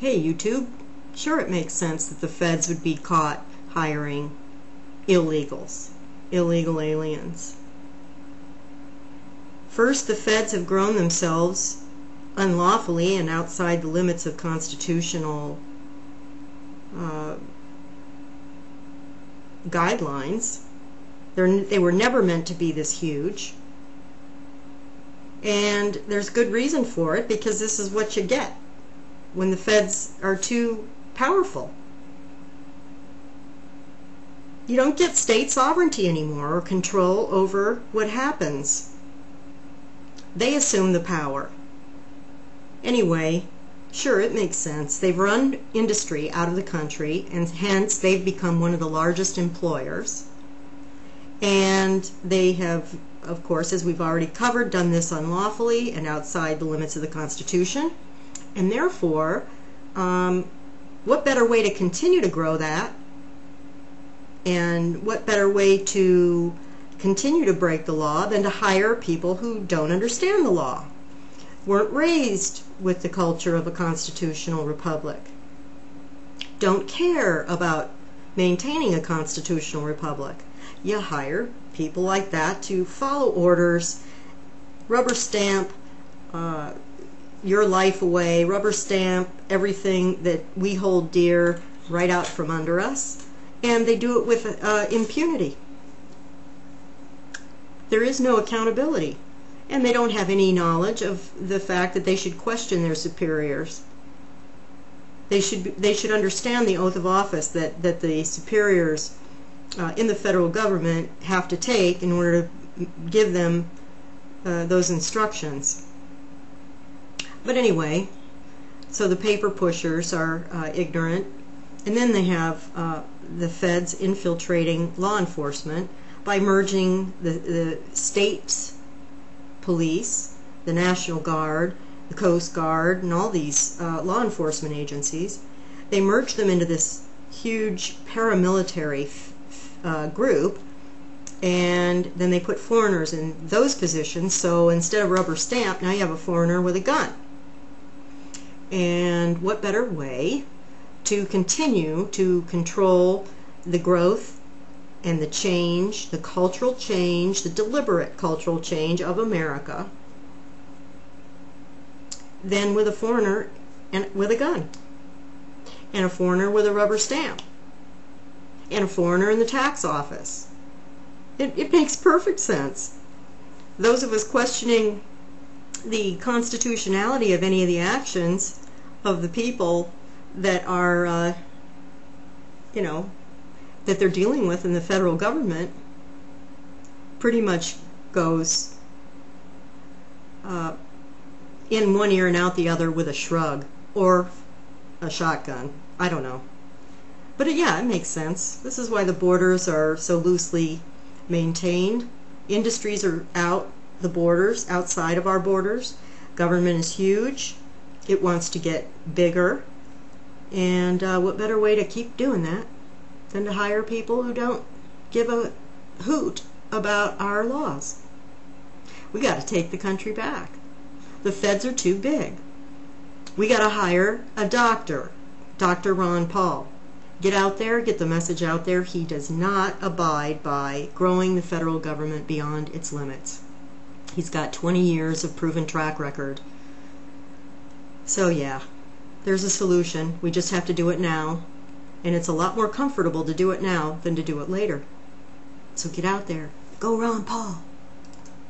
Hey YouTube, sure it makes sense that the feds would be caught hiring illegals, illegal aliens. First, the feds have grown themselves unlawfully and outside the limits of constitutional guidelines. They were never meant to be this huge. And there's good reason for it, because this is what you get when the feds are too powerful. You don't get state sovereignty anymore or control over what happens. They assume the power. Anyway, sure, it makes sense. They've run industry out of the country, and hence they've become one of the largest employers. And they have, of course, as we've already covered, done this unlawfully and outside the limits of the Constitution. And therefore, what better way to continue to grow that, and what better way to continue to break the law than to hire people who don't understand the law, weren't raised with the culture of a constitutional republic, don't care about maintaining a constitutional republic. You hire people like that to follow orders, rubber stamp your life away, rubber stamp everything that we hold dear right out from under us, and they do it with impunity. There is no accountability, and they don't have any knowledge of the fact that they should question their superiors. They should understand the oath of office that the superiors in the federal government have to take in order to give them those instructions. But anyway, so the paper pushers are ignorant, and then they have the feds infiltrating law enforcement by merging the state's police, the National Guard, the Coast Guard, and all these law enforcement agencies. They merge them into this huge paramilitary group, and then they put foreigners in those positions. So instead of rubber stamp, now you have a foreigner with a gun. And what better way to continue to control the growth and the change, the cultural change, the deliberate cultural change of America, than with a foreigner and with a gun, and a foreigner with a rubber stamp, and a foreigner in the tax office. It makes perfect sense. Those of us questioning the constitutionality of any of the actions of the people that are, that they're dealing with in the federal government, pretty much goes in one ear and out the other with a shrug or a shotgun. I don't know. But yeah, it makes sense. This is why the borders are so loosely maintained. Industries are out the borders, outside of our borders. Government is huge. It wants to get bigger. And what better way to keep doing that than to hire people who don't give a hoot about our laws? We got to take the country back. The feds are too big. We got to hire a doctor, Dr. Ron Paul. Get out there, get the message out there. He does not abide by growing the federal government beyond its limits. He's got 20 years of proven track record. So yeah, there's a solution. We just have to do it now. And it's a lot more comfortable to do it now than to do it later. So get out there. Go Ron Paul.